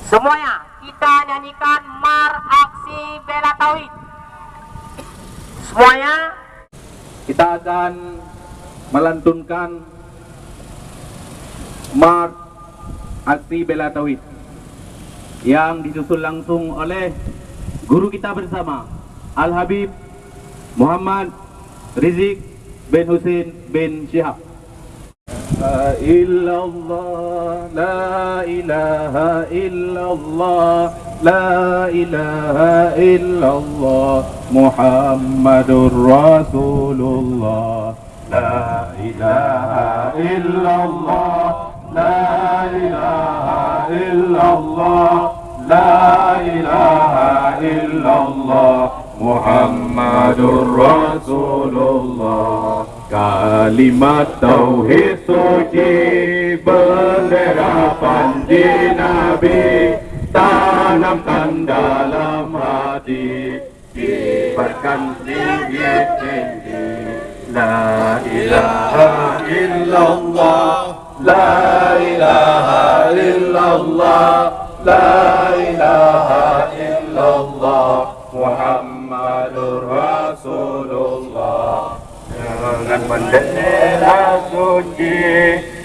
Semuanya kita nyanyikan Mar Aksi Bela Tauhid. Semuanya kita akan melantunkan Mar Aksi Bela Tauhid yang disusul langsung oleh guru kita bersama Al-Habib Muhammad Rizik bin Husin bin Syihab. La illallah, la ilaha illallah, la ilaha illallah, Muhammadur Rasulullah. La ilaha illallah, la ilaha illallah, la ilaha illallah, Muhammadur Rasulullah. Kalimat tauhid suci, bendera panji Nabi, tanamkan dalam hati, kibarkan tinggi-tinggi. La ilaha illallah, la ilaha illallah, la ilaha illallah, Muhammadur Rasulullah. Dengan bendera suci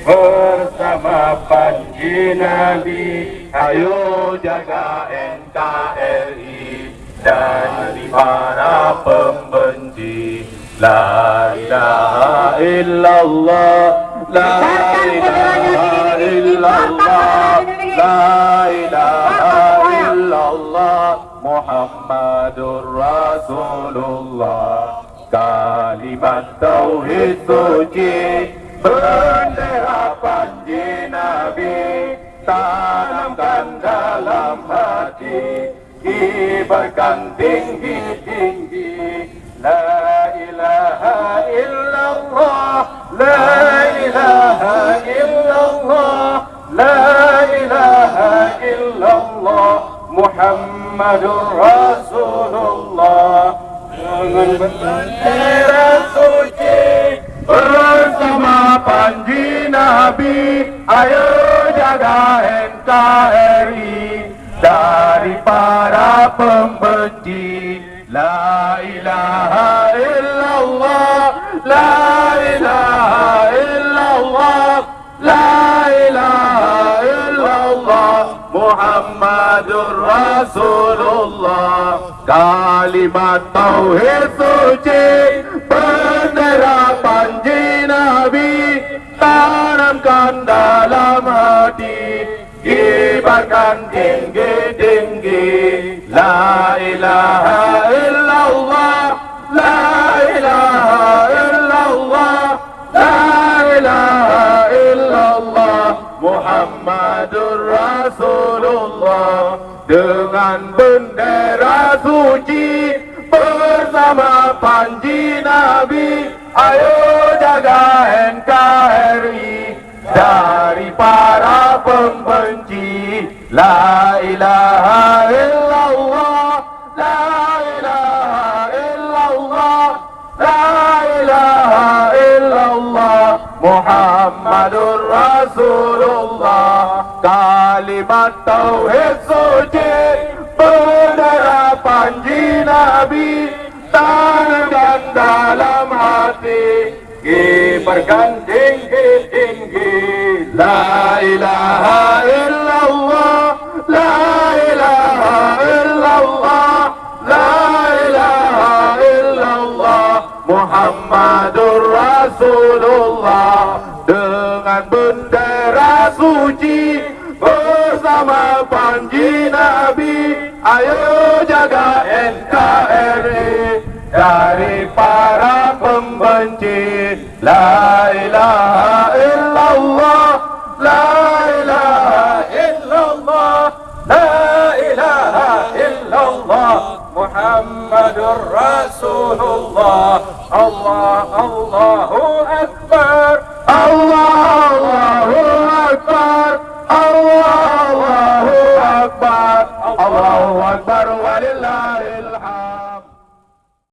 bersama panji Nabi, ayo jaga NKRI dari para pembenci. La ilaha illallah, la ilaha illallah, la ilaha illallah, Muhammadur Rasulullah. Kalimat tauhid suci, bendera panji Nabi, tanamkan dalam hati, kibarkan tinggi-tinggi. La ilaha illallah, la ilaha illallah, la ilaha illallah, Muhammadur Rasulullah. Dengan bendera suci bersama panji Nabi, ayo jaga NKRI dari para pembenci. La ilaha illallah, la ilaha illallah, la ilaha illallah, Muhammadur Rasulullah. Kalimat tauhid suci, bendera panji Nabi, tanamkan dalam hati, kibarkan tinggi-tinggi. La ilaha illallah, la ilaha illallah, la ilaha illallah, Muhammadur Rasulullah. Dengan bendera suci bersama panji Nabi, ayo jaga NKRI dari para pembenci. La ilaha illallah, la ilaha illallah, la ilaha illallah, Muhammadur Rasulullah. Kalimat tauhid suci, bendera panji Nabi, tanamkan dalam hati, kibarkan tinggi-tinggi. La ilaha illallah, la ilaha illallah, la ilaha illallah, Muhammadur Rasulullah. Dengan bendera suci bersama panji Nabi, ayo jaga NKRI dari para pembenci. La ilaha illallah, la ilaha illallah, la ilaha illallah, Muhammadur Rasulullah. Allah, Allahu Akbar, Allah, Allahu Akbar, Allah, Allahu Akbar, Allahu Akbar.